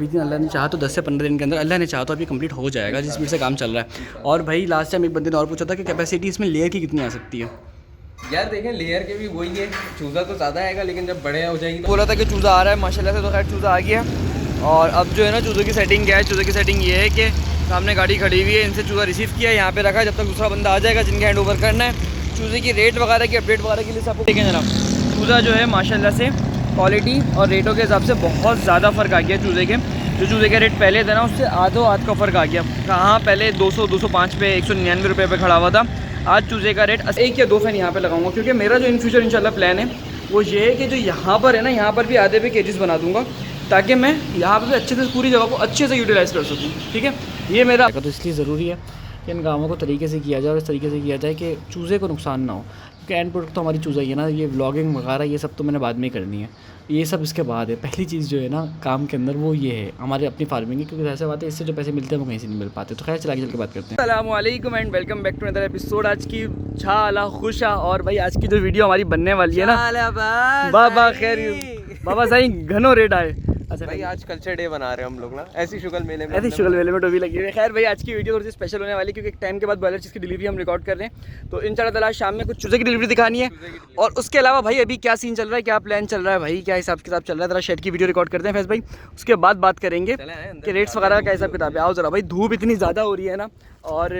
Within अल्लाह ने चाहा तो 10 से 15 दिन के अंदर, अल्लाह ने चाहा तो अभी कंप्लीट हो जाएगा जिस स्पीड से काम चल रहा है। और भाई लास्ट टाइम एक बंदे ने और पूछा था कि कैपेसिटी इसमें लेयर की कितनी आ सकती है। यार देखें लेयर के भी वही है, चूज़ा तो ज़्यादा आएगा लेकिन जब बड़े हो जाएगी। बोला था कि चूज़ा आ रहा है माशाल्लाह से, तो खैर चूज़ा आ गया। और अब जो है ना चूज़े की सेटिंग क्या है, चूज़े की सेटिंग ये है कि सामने गाड़ी खड़ी हुई है, इनसे चूज़ा रिसीव किया, यहाँ पे रखा, जब तक दूसरा बंदा आ जाएगा जिनके हैंड ओवर करना है। चूज़े की रेट वगैरह की अपडेट वगैरह के लिए आपको देखें जनाब, चूज़ा जो है माशाल्लाह से क्वालिटी और रेटों के हिसाब से बहुत ज़्यादा फ़र्क आ गया चूज़े के। जो चूज़े के रेट पहले थे ना उससे आधो आध का फ़र्क आ गया। कहाँ पहले 200-205 पे 199 रुपये पे खड़ा हुआ था, आज चूज़े का रेट 1 या 2 फैन यहाँ पे लगाऊंगा, क्योंकि मेरा जो इन फ्यूचर इंशाल्लाह प्लान है वो ये है कि जो यहाँ पर है ना, यहाँ पर भी आधे पे केजेस बना दूंगा ताकि मैं यहाँ पर भी अच्छे से पूरी जगह को अच्छे से यूटिलाइज़ कर सकूँ। ठीक है, ये मेरा तो इसलिए ज़रूरी है कि इन कामों को तरीके से किया जाए और इस तरीके से किया जाए कि चूज़े को नुकसान ना हो, क्योंकि एंड प्रोडक्ट तो हमारी चूज़ा ही है ना। ये व्लॉगिंग वगैरह ये सब तो मैंने बाद में करनी है, ये सब इसके बाद है। पहली चीज़ जो है ना काम के अंदर वो ये है हमारे अपनी फार्मिंग की, क्योंकि ऐसे बात है इससे जो पैसे मिलते हैं वो कहीं से नहीं मिल पाते। तो खैर चला के चल के बात करते हैं। अस्सलाम वालेकुम and welcome back to another episode. आज की छाला खुशा और भाई आज की जो वीडियो हमारी बनने वाली है ना, बाबा खैर बाबा सही घनो रेट आए। अच्छा भाई आज कल्चर डे बना रहे हैं हम लोग ना, ऐसी शुगल मेले में, ऐसी शुगल मेले में टोपी लगी हुई है। खैर भाई आज की वीडियो थोड़ी सी स्पेशल होने वाली है, क्योंकि एक टाइम के बाद बॉयलर चीज़ की डिलीवरी हम रिकॉर्ड कर रहे हैं। तो इंशाल्लाह ताला शाम में कुछ चूज़े की डिलीवरी दिखानी है, और उसके अलावा भाई अभी क्या सीन चल रहा है, क्या प्लान चल रहा है भाई, क्या हिसाब किताब चल रहा है, जरा शेड की वीडियो रिकॉर्ड करते हैं फैज भाई, उसके बाद बात करेंगे कि रेट्स वगैरह का हिसाब किताब है। आओ जरा भाई, धूप इतनी ज़्यादा हो रही है ना और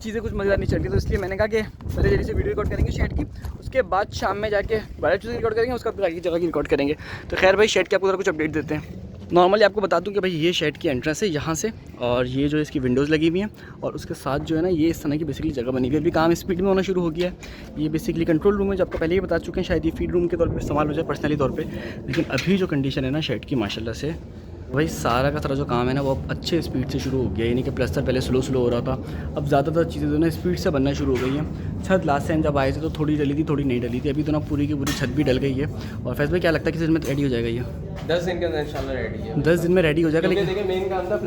चीज़ें कुछ मज़ेदार नहीं चल रही, तो इसलिए मैंने कहा कि पहले जल्दी से वीडियो रिकॉर्ड करेंगे शेड की, उसके बाद शाम में जाके बड़ा चीज़ें रिकॉर्ड करेंगे, उसके बाद आगे जगह की रिकॉर्ड करेंगे। तो खैर भाई शेड के आपको जरा कुछ अपडेट देते हैं। नॉर्मली आपको बता दूं कि भाई ये शेड की एंट्रेंस है यहाँ से, और ये जो इसकी विंडोज़ लगी हुई हैं, और उसके साथ जो है ना ये इस तरह की बेसिकली जगह बनी हुई है। अभी काम स्पीड में होना शुरू हो गया है। ये बेसिकली कंट्रोल रूम है, जो आपको पहले ही बता चुके हैं, शायद ये फीड रूम के तौर पर इस्तेमाल हो जाए पर्सनली तौर पर। लेकिन अभी जो कंडीशन है ना शेड की माशाल्लाह से, भाई सारा का सारा जो काम है ना वो अब अच्छे स्पीड से शुरू हो गया है। यानी कि प्लस्तर पहले स्लो हो रहा था, अब ज़्यादातर चीज़ें जो ना स्पीड से बनना शुरू हो गई हैं। छत लास्ट टाइम जब आए थे तो थोड़ी डली थी, थोड़ी नहीं डली थी, अभी तो ना पूरी की पूरी छत भी डल गई है। और फैस भाई क्या लगता है किस दिन में रेडी हो जाएगा ये? 10 दिन के अंदर इंशाल्लाह रेडी है। 10 दिन में रेडी हो जाएगा। लेकिन देखिए मेन काम था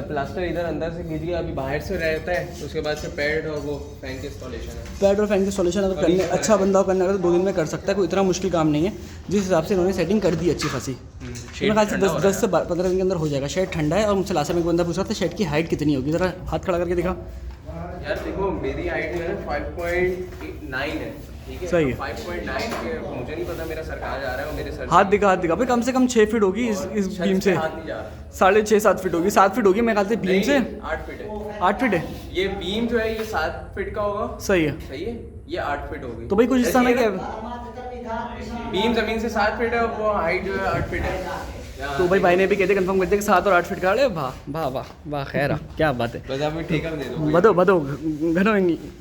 प्लास्टर इधर अंदर से कीजिए, अभी बाहर से रहता है, उसके बाद से पैड और वो फैन की इंस्टॉलेशन है। पैड और फैन की इंस्टॉलेशन अगर करने अच्छा बंदा करने अगर 2 दिन में कर सकता है, कोई इतना मुश्किल काम नहीं है। जिस हिसाब से इन्होंने सेटिंग कर दी अच्छी खासी, मेरे ख्याल से 10 से 15 दिन के अंदर हो जाएगा। शेड ठंडा है, और मुझसे लास्ट में एक बंदा पूछ रहा था शेड की हाइट कितनी होगी, ज़रा हाथ खड़ा करके दिखा। यार देखो मेरी हाइट जो है ना 5.9 है, ठीक है? सही है। 5.9 के मुझे नहीं पता मेरा सर कहाँ जा रहा है, और मेरे सर हाथ दिखा भाई, कम से कम 6 फीट होगी इस बीम से, हाथ नहीं जा रहा। 6.5-7 फीट होगी, 7 फीट होगी मेरे ख्याल से बीम से। 8 फीट है। 8 फीट है ये बीम जो है ये 7 फीट का होगा। सही है। सही है, ये 8 फीट होगी। तो भाई कुछ इस समय क्या बीम जमीन से 7 फीट है और वो हाइट जो है 8 फीट है। तो भाई भाई ने भी कहते कंफर्म करते कि 7 और 8 फीट का है। वाह वाह वाह वाह, खैर क्या बात है। बस आप ठेका दे दो, बदो घनो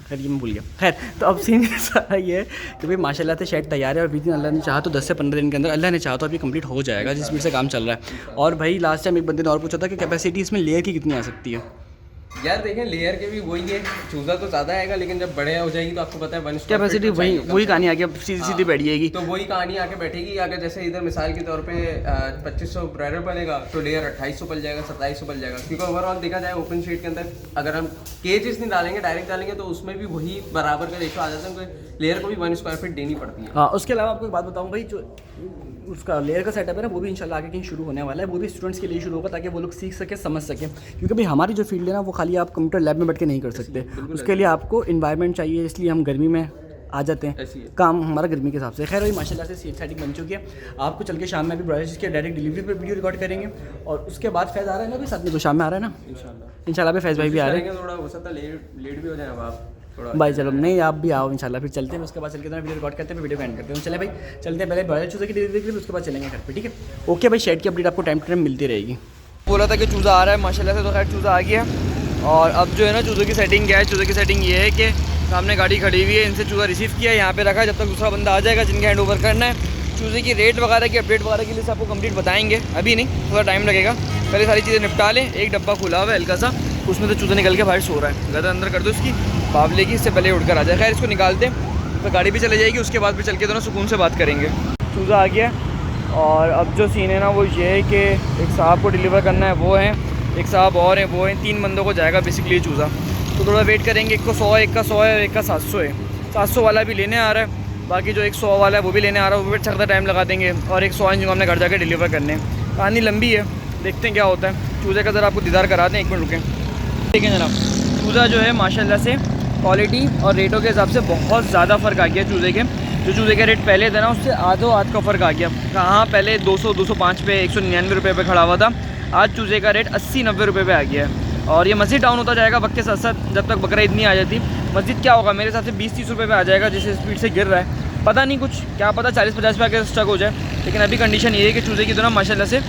खैर ये मैं भूल गया। खैर तो अब सीन सारा ये है कि भाई माशाल्लाह से शेड तैयार है, और विदिन अल्लाह ने चाहा तो 10 से 15 दिन के अंदर, अल्लाह ने चाहा तो अभी कंप्लीट हो जाएगा जिस स्पीड से काम चल रहा है। और भाई लास्ट टाइम एक बंदे ने और पूछा था कि कैपेसिटी इसमें लेयर की कितनी आ सकती है। यार देखें लेयर के भी वही है, चूज़ा तो ज़्यादा आएगा लेकिन जब बड़े हो जाएगी तो आपको पता है 1 कैपेसिटी वही कहानी आके सीधी बैठिएगी। तो वही कहानी आके बैठेगी। अगर जैसे इधर मिसाल के तौर पे 2500 ब्रायडर पलेगा तो लेयर 2800 पल जाएगा, 2700 पल जाएगा। क्योंकि ओवरऑल देखा जाए ओपन शीट के अंदर अगर हम केजेस नहीं डालेंगे, डायरेक्ट डालेंगे, तो उसमें भी वही बराबर का रेशो आ जाता है, लेयर को भी 1 स्क्वायर फीट देनी पड़ती है। हाँ, उसके अलावा आपको एक बात बताऊँ भाई, जो उसका लेयर का सेटअप है ना वो भी इंशाल्लाह आगे कहीं शुरू होने वाला है। वो भी स्टूडेंट्स के लिए शुरू होगा ताकि वो लोग सीख सके, समझ सकें। क्योंकि भाई हमारी जो फील्ड है ना वो खाली आप कंप्यूटर लैब में बैठ के नहीं कर सकते, उसके लिए आपको इन्वायरमेंट चाहिए, इसलिए हम गर्मी में आ जाते हैं, काम हमारा गर्मी के हिसाब से। खैर भाई माशाल्लाह से सेटिंग बन चुकी है। आपको चल के शाम में भी ब्रॉयलर की डायरेक्ट डिलीवरी पर वीडियो रिकॉर्ड करेंगे, और उसके बाद फैज़ आ रहा है ना भी साथ में, तो शाम में आ रहा है ना इंशाल्लाह भाई, फैज़ भाई भी आ रहे हैं। थोड़ा हो सकता है लेट भी हो जाए आप भाई, चलो नहीं आप भी आओ इंशाल्लाह, फिर चलते हैं। उसके बाद चल के वीडियो रिकॉर्ड करते हैं, वीडियो एंड करते हैं। चले भाई चलते हैं, पहले ब्रॉयलर चूज़े की डिलीवरी के लिए, उसके बाद चलेंगे घर पे, ठीक है? ओके भाई, शेड की अपडेट आपको टाइम टू टाइम मिलती रहेगी। बोला था कि चूज़ा आ रहा है माशाल्लाह से, तो खैर चूज़ा आ गया। और अब जो है ना चूज़े की सेटिंग क्या है, चूज़े की सेटिंग ये है कि सामने गाड़ी खड़ी हुई है, इनसे चूज़ा रिसीव किया, यहाँ पे रखा, जब तक दूसरा बंदा आ जाएगा जिनके हैंड ओवर करना है। चूज़े की रेट वगैरह की अपडेट वगैरह के लिए आपको कंप्लीट बताएंगे, अभी नहीं, थोड़ा टाइम लगेगा। पहले सारी चीज़ें निपटा लें। एक डब्बा खुला हुआ है हल्का सा, उसमें से चूज़ा निकल के बाहर सो रहा है, ज़्यादा अंदर कर दो इसकी बावले की, इससे पहले उड़कर आ जाए। खैर इसको निकालते हैं, तो गाड़ी भी चले जाएगी, उसके बाद भी चल के तो ना सुकून से बात करेंगे। चूज़ा आ गया, और अब जो सीन है ना वो ये है कि एक साहब को डिलीवर करना है, वो है एक साहब और हैं, वो हैं 3 बंदों को जाएगा बेसिकली चूज़ा। तो थोड़ा वेट करेंगे। एक को 100 है, एक का 100 है, एक का 700 है। 700 वाला भी लेने आ रहा है, बाकी जो एक 100 वाला है वो भी लेने आ रहा है, वो भी अच्छा टाइम लगा देंगे। और एक 100 इंच को हमने घर जाके डिलीवर करने। कहानी लंबी है, देखते हैं क्या होता है। चूज़े का ज़रा आपको दीदार करा दें, 1 मिनट रुकें। ठीक है जनाब, चूज़ा जो है माशाल्लाह से क्वालिटी और रेटों के हिसाब से बहुत ज़्यादा फ़र्क आ गया चूज़े के। जो चूज़े के रेट पहले थे ना, उससे आधो आध का फ़र्क आ गया। कहाँ पहले 200-205 पे 199 रुपये पे खड़ा हुआ था, आज चूज़े का रेट 80-90 रुपये पे आ गया है। और ये मस्जिद डाउन होता जाएगा वक्त के साथ साथ, जब तक बकरा ईद नहीं आ जाती। मस्जिद क्या होगा, मेरे हिसाब से 20-30 रुपये पे आ जाएगा, जिस स्पीड से गिर रहा है पता नहीं, कुछ क्या पता 40-50 पे आके स्टक हो जाए। लेकिन अभी कंडीशन ये है कि चूज़े की तो ना माशाल्लाह से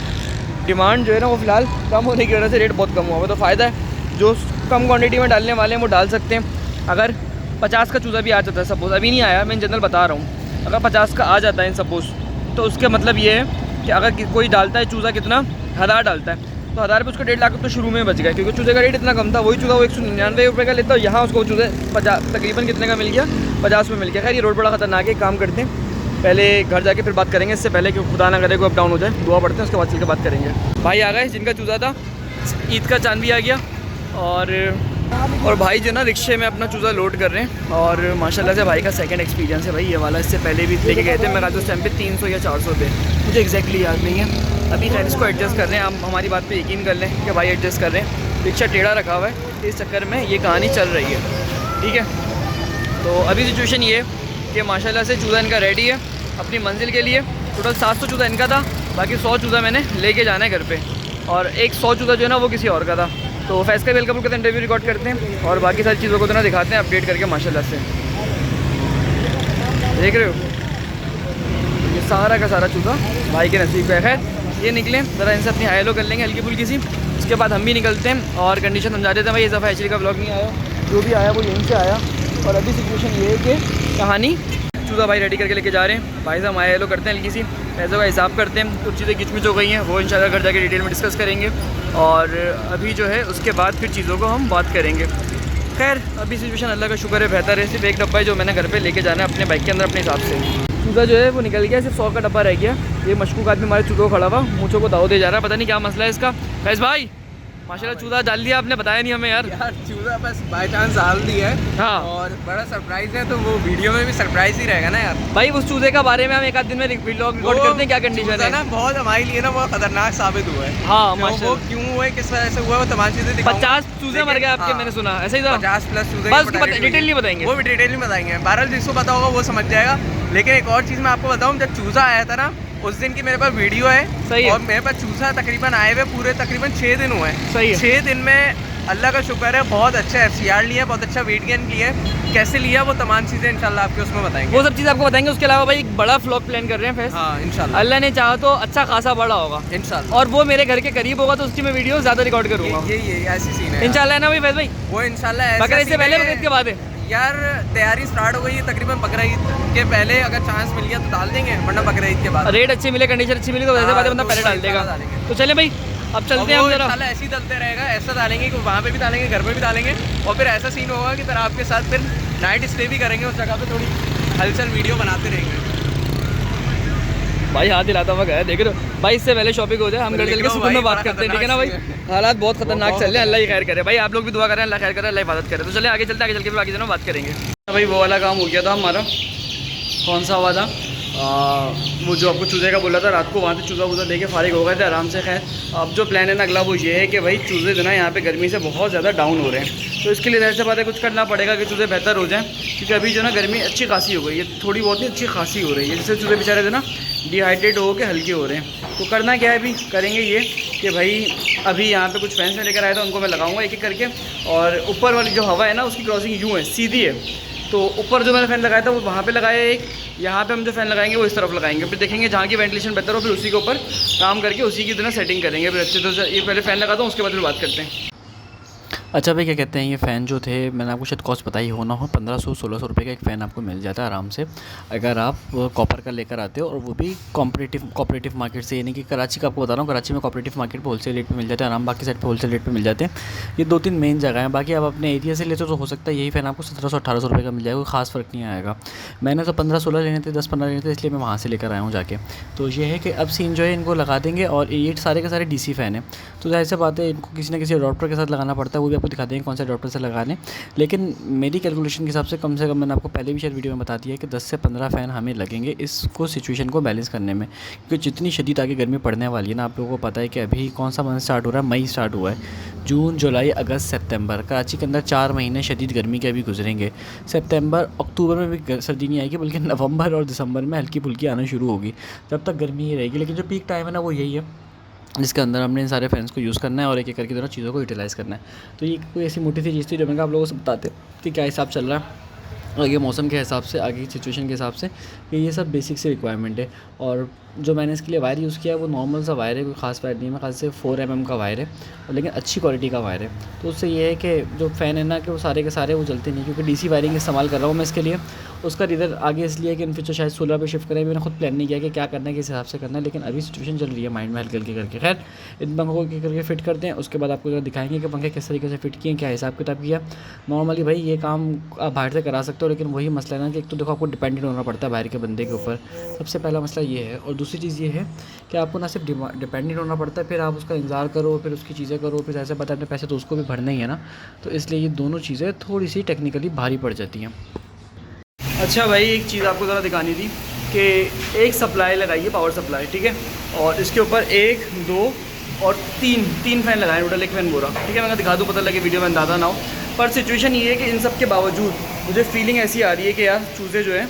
डिमांड जो है ना वो फ़िलहाल कम होने की वजह से रेट बहुत कम हुआ है। तो फ़ायदा है, जो कम क्वान्टिटी में डालने वाले हैं वो डाल सकते हैं। अगर 50 का चूज़ा भी आ जाता है सपोज़, अभी नहीं आया, मैं इन जनरल बता रहा हूँ, अगर 50 का आ जाता है इन सपोज़, तो उसका मतलब ये है कि अगर कोई डालता है चूज़ा कितना 1000 डालता है, तो 1000 पे उसका 1.5 लाख तो शुरू में बच गया, क्योंकि चूज़े का रेट इतना कम था। वही चूज़ा वो 199 रुपये का लेता है, यहाँ उसको चूज़े 50 तकरीबन कितने का मिल गया, 50 में मिल गया। खैर ये रोड बड़ा ख़तरनाक है, काम करते हैं, पहले घर जाके फिर बात करेंगे। इससे पहले कि खुदा ना करे को अप डाउन हो जाए, दुआ पढ़ते हैं, उसके बाद चल के बात करेंगे। भाई आ गए जिनका चूज़ा था, ईद का चांद भी आ गया। और भाई जो ना रिक्शे में अपना चूज़ा लोड कर रहे हैं, और माशाल्लाह से भाई का सेकंड एक्सपीरियंस है भाई ये वाला। इससे पहले भी लेके गए थे, मैं उस टाइम पे 300 या 400 पे, मुझे एग्जैक्टली याद नहीं है। अभी खैर इसको एडजस्ट कर रहे हैं, हम हमारी बात पे यकीन कर लें कि भाई एडजस्ट कर रहे हैं। रिक्शा टेढ़ा रखा हुआ है, तो इस चक्कर में ये कहानी चल रही है, ठीक है। तो अभी सिचुएशन ये है कि माशाल्लाह से चूज़ा इनका रेडी है अपनी मंजिल के लिए। टोटल 700 चूज़ा इनका था, बाकी 100 चूज़ा मैंने लेके जाना है घर पे, और एक 100 चूज़ा जो है ना वो किसी और का था। तो फैज़ का वेलकम करते हैं, इंटरव्यू रिकॉर्ड करते हैं, और बाकी सारी चीज़ों को तो ना दिखाते हैं अपडेट करके माशाल्लाह से। देख रहे हो ये सारा का सारा चूज़ा भाई के नसीब का है। खैर ये निकले, ज़रा इनसे अपनी हाई लो कर लेंगे हल्की फुल्की सी, उसके बाद हम भी निकलते हैं और कंडीशन समझा देते हैं। भाई इस दफ़ा एक्चुअली का ब्लॉग नहीं आया, जो भी आया वो यहीं से आया। और अभी सिचुएशन ये है कि कहानी चूज़ा भाई रेडी करके लेके जा रहे हैं। भाई साहब आया लो करते हैं हल्की सी, पैसों का हिसाब करते हैं, कुछ चीज़ें किचमिच हो गई हैं, वो इंशाल्लाह घर जाके डिटेल में डिस्कस करेंगे। और अभी जो है उसके बाद फिर चीज़ों को हम बात करेंगे। खैर अभी सिचुएशन अल्लाह का शुक्र है बेहतर है। सिर्फ एक डब्बा है जो मैंने घर पे लेके जाना है अपने बाइक के अंदर अपने हिसाब से। चूज़ा जो है वो निकल गया, सिर्फ 100 का डब्बा रह गया। ये मशकूक आदमी हमारे चूज़ों को खड़ा हुआ मूँछों को दाव दे जा रहा है, पता नहीं क्या मसला है इसका। फैज़ भाई माशाल्लाह चूज़ा डाल दिया आपने, बताया नहीं हमें यार। चूज़ा बस बाय चांस डाल दिया है, हाँ, और बड़ा सरप्राइज़ है, तो वो वीडियो में भी सरप्राइज़ ही रहेगा ना यार। भाई उस चूज़े का बारे में हम एक आध दिन में व्लॉग रिकॉर्ड करते हैं, क्या कंडीशन है ना, बहुत हमारे लिए ना वो खतरनाक साबित हुआ है। हाँ वो क्यों हुआ है, किस वजह से हुआ है, वो तमाम चीज़ें 50 चूज़े मर गए आपके, मैंने सुना ऐसा ही था। 50 प्लस चूज़े, बस डिटेल नहीं बताएंगे, वो भी डिटेल नहीं बताएंगे। बहरहाल जिसको पता होगा वो समझ जाएगा। लेकिन एक और चीज़ मैं आपको बताऊँ, जब चूज़ा आया था ना उस दिन की मेरे पास वीडियो है, सही है। और मेरे पास चूज़ा तकरीबन आए हुए पूरे तकरीबन 6 दिन हुए हैं। सही है। 6 दिन में अल्लाह का शुक्र है बहुत अच्छा FCR लिया, बहुत अच्छा वेट गेन किया है। कैसे लिया वो तमाम चीज़ें इंशाल्लाह आपके उसमें बताएंगे, वो सब चीज़ आपको बताएंगे। उसके अलावा भाई एक बड़ा व्लॉग प्लान कर रहे हैं फैज़, हाँ इंशाल्लाह, अल्लाह ने चाहा तो अच्छा खासा बड़ा होगा इंशाल्लाह। और वो मेरे घर के करीब होगा, तो उसकी मैं वीडियो ज़्यादा रिकॉर्ड करूँगा। ये ऐसी सीन है इंशाल्लाह है ना भाई फैज़ भाई, वो इंशाल्लाह। बकरीद से पहले बकरीद के बाद है यार, तैयारी स्टार्ट हो गई है तकरीबन। बकरीद के पहले अगर चांस मिल गया तो डाल देंगे, वरना बकरीद के बाद। रेट अच्छी मिले, कंडीशन अच्छी मिली तो वैसे बात है, बंदा पहले डाल देगा। तो चले भाई अब चलते हैं हम जरा। ऐसे ही डालते रहेगा, ऐसा डालेंगे कि वहाँ पे भी डालेंगे, घर पे भी डालेंगे, और फिर ऐसा सीन होगा कि फिर आपके साथ फिर नाइट स्टे भी करेंगे उस जगह पे, थोड़ी हलचल वीडियो बनाते रहेंगे। भाई हाथ दिलाता हुआ गया, देख रहे हो भाई। इससे पहले शॉपिंग हो जाए, हम घर चल के सुकून में बात करते हैं, ठीक है ना भाई। हालात बहुत खतरनाक चल रहे हैं, अल्लाह ही खैर करे भाई। आप लोग भी दुआ करें, अल्लाह खैर करे, अल्लाह हिफाजत करे। तो चले आगे चलते, आगे चल के बाकी जनों बात करेंगे। भाई वो वाला काम हो गया था हमारा, कौन सा हुआ था, वो जो आपको चूज़े का बोला था, रात को वहाँ से चूज़ा वूज़ा देके फारिग हो गए थे आराम से। खैर अब जो प्लान है ना अगला वो ये है कि भाई चूज़े जो ना यहाँ पे गर्मी से बहुत ज़्यादा डाउन हो रहे हैं, तो इसके लिए ज़ाहिर सी बात है कुछ करना पड़ेगा कि चूज़े बेहतर हो जाएं। क्योंकि अभी जो ना गर्मी अच्छी खासी हो गई है, थोड़ी बहुत नहीं अच्छी खासी हो रही है, जिससे चूज़े बेचारे जो ना डिहाइड्रेट हो के हल्के हो रहे हैं। तो करना क्या है, अभी करेंगे ये कि भाई अभी यहाँ पे कुछ फैंस में लेकर आया था, उनको मैं लगाऊंगा एक एक करके। और ऊपर वाली जो हवा है ना उसकी क्रॉसिंग यूँ है, सीधी है, तो ऊपर जो मैंने फ़ैन लगाया था वो वहाँ पे लगाया एक, यहाँ पे हम जो फ़ैन लगाएंगे वो इस तरफ लगाएंगे। फिर देखेंगे जहाँ की वेंटिलेशन बेहतर हो, फिर उसी के ऊपर काम करके उसी की तरह सेटिंग करेंगे फिर अच्छे। तो ये पहले फ़ैन लगाता हूँ, उसके बाद फिर बात करते हैं। अच्छा भाई क्या कहते हैं, ये फ़ैन जो थे मैंने आपको शायद कॉस्ट बताई हो ना हो, 1500-1600 रुपये का एक फ़ैन आपको मिल जाता है आराम से, अगर आप कॉपर का लेकर आते हो, और वो भी कॉपरेटिव मार्केट से। यानी कि कराची का आपको बता रहा हूँ, कराची में कॉपरेटिव मार्केट पे होलसेल रेट पे मिल जाते हैं आराम, बाकी साइड पे होलसेल रेट पे मिल जाते हैं। ये 2-3 मेन जगह हैं, बाकी आप अपने एरिया से लेते हो तो हो सकता है यही फ़ैन आपको 1700-1800 रुपये का मिल जाएगा, कोई खास फ़र्क नहीं आएगा। मैंने तो 15-16 लेने थे, 10-15 लेने थे, इसलिए मैं वहाँ से लेकर आया हूँ जाके। तो ये है कि अब सीन जो है इनको लगा देंगे, और ये सारे के सारे DC फ़ैन है, तो जाहिर सी बात है इनको किसी न किसी अडॉप्टर के साथ लगाना पड़ता है, वो भी आपको दिखा देंगे कौन सा डॉक्टर से लगा लें, लेकिन मेरी कैलकुलेशन के हिसाब से कम मैंने आपको पहले भी शायद वीडियो में बता दिया है कि 10 से 15 फ़ैन हमें लगेंगे इसको सिचुएशन को बैलेंस करने में, क्योंकि जितनी शदीद आगे गर्मी पड़ने वाली है ना, आप लोगों को पता है कि अभी कौन सा मंथ स्टार्ट हो रहा है, मई स्टार्ट हुआ है, जून जुलाई अगस्त सितंबर, कराची के अंदर 4 महीने शदीद गर्मी के अभी गुजरेंगे। सितंबर अक्टूबर में भी सर्दी नहीं आएगी, बल्कि नवंबर और दिसंबर में हल्की फुल्की आना शुरू होगी, तब तक गर्मी ही रहेगी। लेकिन जो पीक टाइम है ना वो यही है जिसके अंदर हमने इन सारे फैंस को यूज़ करना है और एक एक करके दोनों चीज़ों को यूटिलाइज़ करना है। तो ये कोई ऐसी मोटी सी चीज़ थी जो मैं आप लोगों से बताते कि क्या हिसाब चल रहा है आगे मौसम के हिसाब से, आगे की सिचुएशन के हिसाब से, कि ये सब बेसिक से रिक्वायरमेंट है। और जो मैंने इसके लिए वायर यूज़ किया है वो नॉर्मल सा वायर है, कोई ख़ास वायर नहीं है, खास से 4 mm का वायर है, और लेकिन अच्छी क्वालिटी का वायर है। तो उससे ये है कि जो फ़ैन है ना कि वो सारे के सारे वो चलते नहीं, क्योंकि डीसी वायरिंग इस्तेमाल कर रहा हूँ मैं इसके लिए। उसका रीज़न आगे इसलिए कि इन फ्यूचर शायद सोलर पे शिफ्ट करें, मैंने खुद प्लान नहीं किया कि क्या करना है, किस हिसाब से करना है, लेकिन अभी सिचुएशन चल रही है माइंड में हल्के हल्के करके। खैर इन पंखों को करके फिट करते हैं, उसके बाद आपको दिखाएंगे कि पंखे किस तरीके से फिट किए, क्या हिसाब किताब किया। नॉर्मली भाई ये काम आप बाहर से करा सकते हो, लेकिन वही मसला है ना कि एक तो देखो आपको डिपेंडेंट होना पड़ता है बाहर के बंदे के ऊपर, सबसे पहला मसला ये है। और दूसरी चीज़ ये है कि आपको ना सिर्फ डिपेंडेंट होना पड़ता है, फिर आप उसका इंतज़ार करो, फिर उसकी चीज़ें करो, फिर ऐसे पता अपने पैसे तो उसको भी भरना ही है ना। तो इसलिए ये दोनों चीज़ें थोड़ी सी टेक्निकली भारी पड़ जाती हैं। अच्छा भाई एक चीज़ आपको ज़रा दिखानी थी कि एक सप्लाई लगाइए, पावर सप्लाई, ठीक है, और इसके ऊपर 1 2 और 3 फैन लगाए, टोटल 1 फैन बोरा, ठीक है। मैं दिखा दूँ, पता लगे वीडियो में अंदाज़ा ना हो। पर सिचुएशन ये है कि इन सब के बावजूद मुझे फीलिंग ऐसी आ रही है कि यार चूज़े जो हैं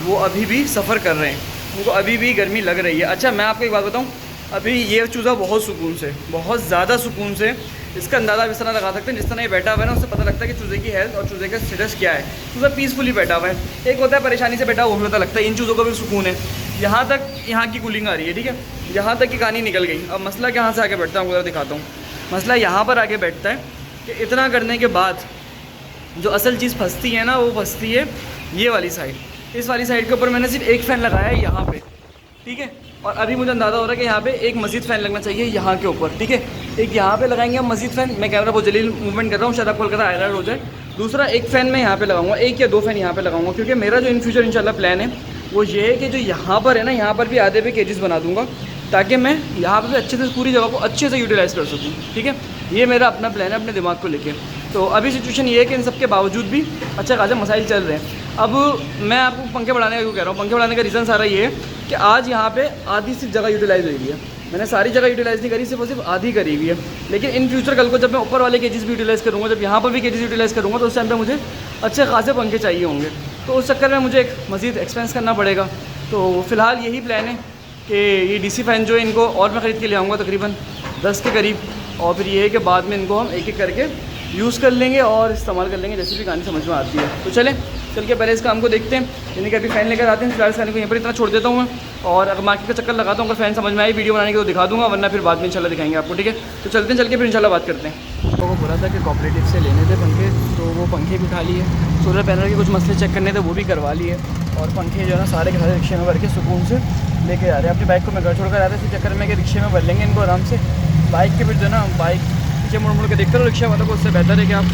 वो अभी भी सफ़र कर रहे हैं, उनको अभी भी गर्मी लग रही है। अच्छा मैं आपको एक बात बताऊँ, अभी ये चूज़ा बहुत सुकून से, बहुत ज़्यादा सुकून से, इसका अंदाज़ा आप इस तरह लगा सकते हैं, जिस तरह ये बैठा हुआ है ना, उससे पता लगता है कि चूज़े की हेल्थ और चूज़े का स्टेटस क्या है। चूज़ा पीसफुली बैठा हुआ है। एक होता है परेशानी से बैठा हुआ, वो भी पता लगता है। इन चूज़ों को भी सुकून है, यहाँ तक यहाँ की कूलिंग आ रही है, ठीक है, यहाँ तक की कहानी निकल गई। अब मसला कहाँ से आगे बैठता है आपको दिखाता हूँ। मसला यहाँ पर आगे बैठता है कि इतना करने के बाद जो असल चीज़ फंसती है ना, वो फंसती है ये वाली साइड। इस वाली साइड के ऊपर मैंने सिर्फ 1 फ़ैन लगाया है यहाँ पे, ठीक है, और अभी मुझे अंदाज़ा हो रहा है कि यहाँ पे एक मज़ीद फ़ैन लगना चाहिए यहाँ के ऊपर, ठीक है। एक यहाँ पे लगाएंगे हम मज़ीद फ़ैन, मैं कैमरा बहुत जल्दी मूवमेंट कर रहा हूँ, शायद आपको लग रहा है हो जाए। दूसरा 1 फ़ैन मैं यहाँ पे लगाऊंगा, 1 या 2 फ़ैन यहाँ पे लगाऊंगा, क्योंकि मेरा जो इन फ्यूचर इंशाल्लाह प्लान है वो ये है कि जो यहाँ पर है ना, यहाँ पर भी आधे पे केजेस बना दूँगा, ताकि मैं यहाँ पर भी अच्छे से पूरी जगह को अच्छे से यूटिलाइज़ कर सकूँ, ठीक है। ये मेरा अपना प्लान है अपने दिमाग को लेके। तो अभी सिचुएशन ये है कि इन सब के बावजूद भी अच्छा खासा मसाइल चल रहे हैं। अब मैं आपको पंखे बढ़ाने का क्यों कह रहा हूँ, पंखे बढ़ाने का रीज़न सारा ये है कि आज यहाँ पे आधी सिर्फ जगह यूटिलाइज़ हुई है, मैंने सारी जगह यूटिलाइज़ नहीं करी, सिर्फ और सिर्फ आधी करी हुई है। लेकिन इन फ्यूचर कल को जब मैं ऊपर वाले केजेस भी यूटिलाइज़ करूँगा, जब यहाँ पर भी केजेस यूटिलाइज़ करूँगा, तो उस टाइम पर मुझे अच्छे खासे पंखे चाहिए होंगे। तो उस चक्कर में मुझे एक मज़ीद एक्सपेंस करना पड़ेगा। तो फ़िलहाल यही प्लान है कि ये डीसी फ़ैन जो है इनको और मैं ख़रीद के ले आऊँगा तकरीबन 10 के करीब, और फिर ये है कि बाद में इनको हम एक एक करके यूज़ कर लेंगे और इस्तेमाल कर लेंगे जैसे भी कहानी समझ में आती है। तो चल के पहले इस काम को देखते हैं, यानी कि अभी फ़ैन लेकर आते हैं। फिलहाल इस खाने को यहीं पर इतना छोड़ देता हूँ मैं, और अगर मार्केट का चक्कर लगाता हूँ, अगर फ़ैन समझ में आई वीडियो बनाने की तो दिखा दूँगा, वरना फिर बाद में इंशाल्लाह दिखाएंगे आपको, ठीक है। तो चलते हैं, चल के फिर इंशाल्लाह बात करते हैं। तो वो बोला था कि कोऑपरेटिव से लेने थे पंखे, तो वो पंखे भी उठा लिए, सोलर पैनल के कुछ मसले चेक करने थे वो भी करवा लिए, और पंखे जो है ना सारे के सारे रिक्शे में भर के सुकून से लेके आ रहे हैं। अपनी बाइक को मैं घर छोड़ कर आ रहा है, इसी चक्कर में कि रिक्शे में भर लेंगे इनको आराम से। बाइक के फिर जो है ना, बाइक पीछे मुड़ के देखते रहो रिक्शा वालों को, उससे बेहतर है कि आप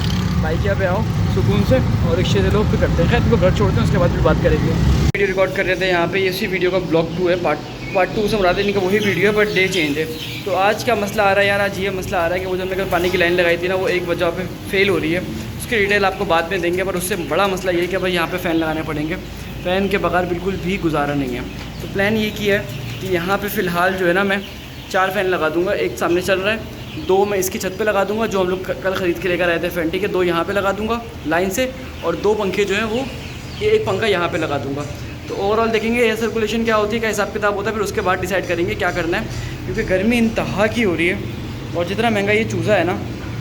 बाइक यहाँ पे आओ सुकून से, और रिक्शे से लोग भी करते हैं। खैर इनको घर छोड़ते हैं, उसके बाद फिर बात करेंगे। वीडियो रिकॉर्ड कर रहे थे यहाँ पे, इसी वीडियो का ब्लॉग 2 है, पार्ट 2 से मुराद इनका वही वीडियो है, बट डे चेंज है। तो आज क्या मसला आ रहा है यार, आज ये मसला आ रहा है कि वो जो हमने कल पानी की लाइन लगाई थी ना, वो एक वजह पे फेल हो रही है। उसकी डिटेल आपको बाद में देंगे, पर उससे बड़ा मसला ये है कि भाई यहाँ पे फ़ैन लगाने पड़ेंगे, फ़ैन के बगैर बिल्कुल भी गुजारा नहीं है। तो प्लान ये किया है कि यहाँ पे फ़िलहाल जो है ना, मैं 4 फ़ैन लगा दूँगा। एक सामने चल रहा है, 2 मैं इसकी छत पे लगा दूँगा जो हम लोग कल ख़रीद के लेकर आए थे फ़ैन, ठीक है। 2 यहाँ पे लगा दूँगा लाइन से, और 2 पंखे जो हैं वो एक पंखा यहाँ पे लगा दूँगा। तो ओवरऑल देखेंगे एयर सर्कुलेशन क्या होती है, क्या हिसाब किताब होता है, फिर उसके बाद डिसाइड करेंगे क्या करना है। क्योंकि गर्मी इंतहा की हो रही है, और जितना महंगा ये चूज़ा है ना,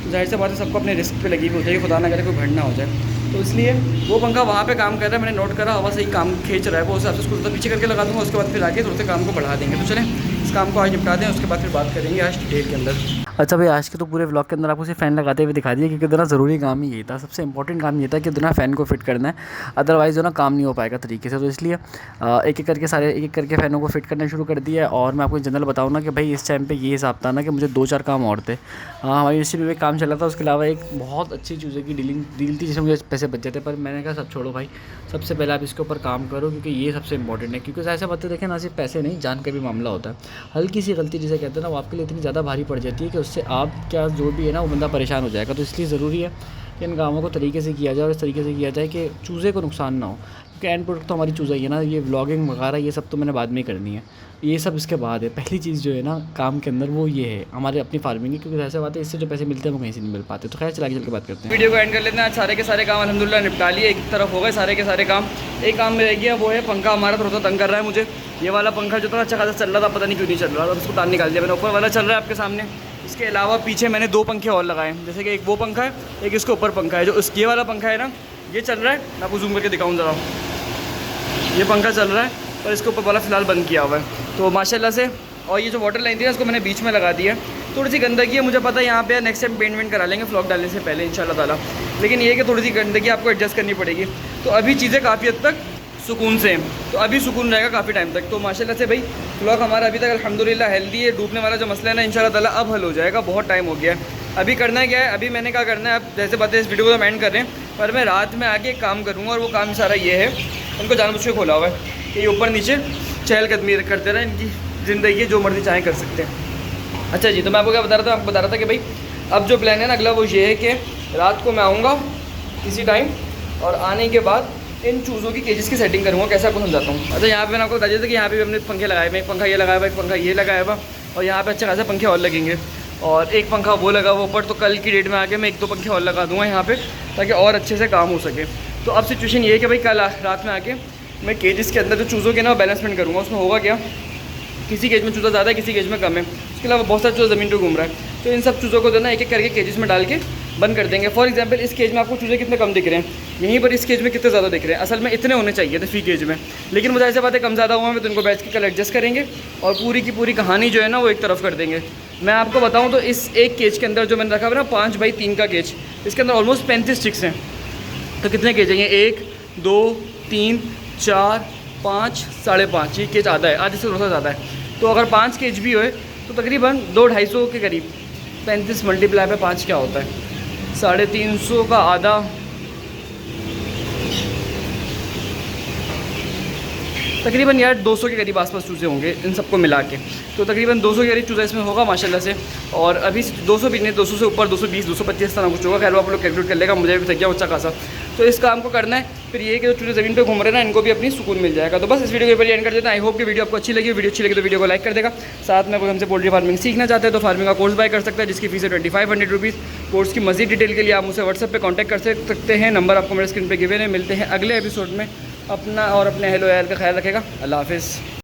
तो जाहिर सी बात है सबको अपने रिस्क पे लगी हुई हो जाएगी, खुदा ना करे कोई भड़ ना हो जाए। तो इसलिए वो पंखा वहाँ पे काम कर रहा है, मैंने नोट करा, हवा सही काम खींच रहा है, वो उस हिसाब से उसको थोड़ा पीछे करके लगा दूँगा। उसके बाद फिर आगे थोड़े से काम को बढ़ा देंगे। तो चलें इस काम को आज निपटा दें, उसके बाद फिर बात करेंगे आज डिटेल के अंदर। अच्छा भाई, आज के तो पूरे व्लॉग के अंदर आपको सिर्फ फ़ैन लगाते हुए दिखा दिया, क्योंकि इतना ज़रूरी काम ही यही था, सबसे इंपॉर्टेंट काम ये था कि इतना फ़ैन को फिट करना है, अदरवाइज़ जो ना काम नहीं हो पाएगा तरीके से। तो इसलिए एक एक करके फ़ैनों को फिट करना शुरू कर दिया है। और मैं आपको जनरल बताऊँ ना कि भाई इस टाइम पे ये हिसाब था ना कि मुझे 2-4 काम और थे। हमारी यूनिवर्सिटी में काम चल रहा था, उसके अलावा एक बहुत अच्छी चीज़ों की डील थी जिसमें मुझे पैसे बच जाते, पर मैंने कहा सब छोड़ो भाई, सबसे पहले आप इसके ऊपर काम करो, क्योंकि ये सबसे इंपॉर्टेंट है। क्योंकि ऐसे बातें देखें ना, सिर्फ पैसे नहीं, जान का भी मामला होता है। हल्की सी गलती जिसे कहते हैं ना, वो आपके लिए इतनी ज़्यादा भारी पड़ जाती है कि उससे आप क्या जो भी है ना वो बंदा परेशान हो जाएगा। तो इसलिए ज़रूरी है कि इन कामों को तरीके से किया जाए और इस तरीके से किया जाए कि चूज़े को नुकसान ना हो। क्योंकि एंड प्रोडक्ट तो हमारी चूज़ा ही है ना। ये व्लॉगिंग वगैरह ये सब तो मैंने बाद में ही करनी है, ये सब इसके बाद है। पहली चीज़ जो है ना काम के अंदर वो ये है हमारे अपनी फार्मिंग की, क्योंकि ऐसे बात है इससे जो पैसे मिलते हैं वो कहीं से नहीं मिल पाते। तो खैर चला के चल के बात करते हैं। वीडियो को एंड कर लेते हैं। आज सारे के सारे काम अल्हम्दुलिल्लाह निपटा लिए, एक तरफ हो गए सारे के सारे काम। एक काम रह गया, वो है पंखा हमारा थोड़ा सा तंग कर रहा है मुझे। ये वाला पंखा जो था अच्छा खासा चल रहा था, पता नहीं क्यों नहीं चल रहा था, उसको तार निकाल दिया मैंने। ऊपर वाला चल रहा है आपके सामने। इसके अलावा पीछे मैंने 2 पंखे और लगाए हैं, जैसे कि एक वो पंखा है, एक इसके ऊपर पंखा है। जो ये वाला पंखा है ना, ये चल रहा है, मैं आपको जूम करके दिखाऊँ ज़रा। ये पंखा चल रहा है और इसके ऊपर वाला फ़िलहाल बंद किया हुआ है। तो माशाल्लाह से, और ये जो वाटर लाइन थी ना, इसको मैंने बीच में लगा दिया। थोड़ी सी गंदगी है, मुझे पता है यहाँ पे नेक्स्ट टाइम पेंट वेंट करा लेंगे व्लॉग डालने से पहले इंशाल्लाह ताला। लेकिन ये है कि थोड़ी सी गंदगी आपको एडजस्ट करनी पड़ेगी। तो अभी चीज़ें काफ़ी हद तक सुकून से हैं, तो अभी सुकून रहेगा काफ़ी टाइम तक। तो माशाल्लाह से भाई व्लॉग हमारा अभी तक अल्हम्दुलिल्लाह हेल्दी है। डूबने वाला जो मसला है ना, इंशाल्लाह ताला अब हल हो जाएगा। बहुत टाइम हो गया है। अभी करना क्या है, अभी मैंने क्या करना है, अब जैसे बातें इस वीडियो को तो एंड कर रहे हैं, पर मैं रात में आके एक काम करूँगा। और वो काम सारा ये है, उनको जानबूझ के खोला हुआ है कि ये ऊपर नीचे चहलकदमी करते रहे, इनकी ज़िंदगी जो मर्जी चाहें कर सकते हैं। अच्छा जी, तो मैं आपको क्या बता रहा था, आपको बता रहा था कि भाई अब जो प्लान है ना अगला, वो ये है कि रात को मैं आऊँगा किसी टाइम, और आने के बाद इन चूज़ों की केजेस की सेटिंग करूँगा। कैसे आपको समझाता हूँ। अच्छा, यहाँ पे मैंने आपको बता दिया था कि यहाँ पे भी हमने पंखे लगाए हुए, एक पंखा ये लगाया हुआ, एक पंखा ये लगाया हुआ, और यहाँ पे अच्छे खासे पंखे और लगेंगे, और एक पंखा वो लगा हुआ ऊपर। तो कल की डेट में आके मैं 1-2 पंखे और लगा दूँगा यहाँ पे, ताकि और अच्छे से काम हो सके। तो अब सिचुएशन ये है कि भाई कल रात में आके मैं केजेस के अंदर जो चूज़ों के ना बैलेंसमेंट करूँगा। उसमें होगा क्या, किसी केज में चूज़ा ज़्यादा है, किसी केज में कम है, उसके अलावा बहुत सारे चूज़ा ज़मीन पे घूम रहा है। तो इन सब चूज़ों को जो ना एक एक करके केजेस में डाल के बंद कर देंगे। फॉर एग्जांपल इस केज में आपको चूज़े कितने कम दिख रहे हैं, यहीं पर इस केज में कितने ज़्यादा दिख रहे हैं। असल में इतने होने चाहिए थे फी केज में, लेकिन मुझे ऐसे बातें कम ज़्यादा हुआ है, तो इनको बैच के कल एडजस्ट करेंगे और पूरी की पूरी कहानी जो है ना वो एक तरफ कर देंगे। मैं आपको बताऊँ तो इस एक केज के अंदर जो मैंने रखा हुआ ना 5x3 का केज, इसके अंदर ऑलमोस्ट 35 चिक्स हैं। तो कितने केज हैं ये, 1 2 3 4 5 5.5, ये केज आधा है, आधे से थोड़ा सा ज़्यादा है। तो अगर 5 केज भी होए तो तकरीबन 200-250 के करीब, 35 मल्टीप्लाई पे 5 क्या होता है, 350 का आधा, तकरीबन यार 200 के करीब आसपास चूज़े होंगे इन सबको मिला के। तो तकरीबन 200 के करीब चूज़ा इसमें होगा माशाल्लाह से। और अभी 200 भी नहीं, 200 से ऊपर 220 225 तरह कुछ होगा। खैर वो आप लोग कैलकुलेट कर लेगा, मुझे भी थक गया अच्छा खासा। तो इस काम को करना है, फिर ये कि जो चूज़े ज़मीन पे घूम रहे हैं ना, इनको भी अपनी सुकून मिल जाएगा। तो बस इस वीडियो के ऊपर एंड कर देते हैं। आई होप कि वीडियो आपको अच्छी लगी। वीडियो अच्छी लगी तो वीडियो को लाइक कर देगा। साथ में अगर हमसे पोल्ट्री फार्मिंग सीखना चाहते हैं तो फार्मिंग का कोर्स बाय कर सकते हैं, जिसकी फीस है 2500 रुपीज़। कोर्स की मज़ीद डिटेल के लिए आप मुझसे व्हाट्सएप पर कॉन्टैक्ट कर सकते हैं, नंबर आपको मेरे स्क्रीन पर गिवन है। मिलते हैं अगले एपिसोड में। अपना और अपने हेलो यार का ख्याल रखेगा। अल्लाह हाफ़िज़।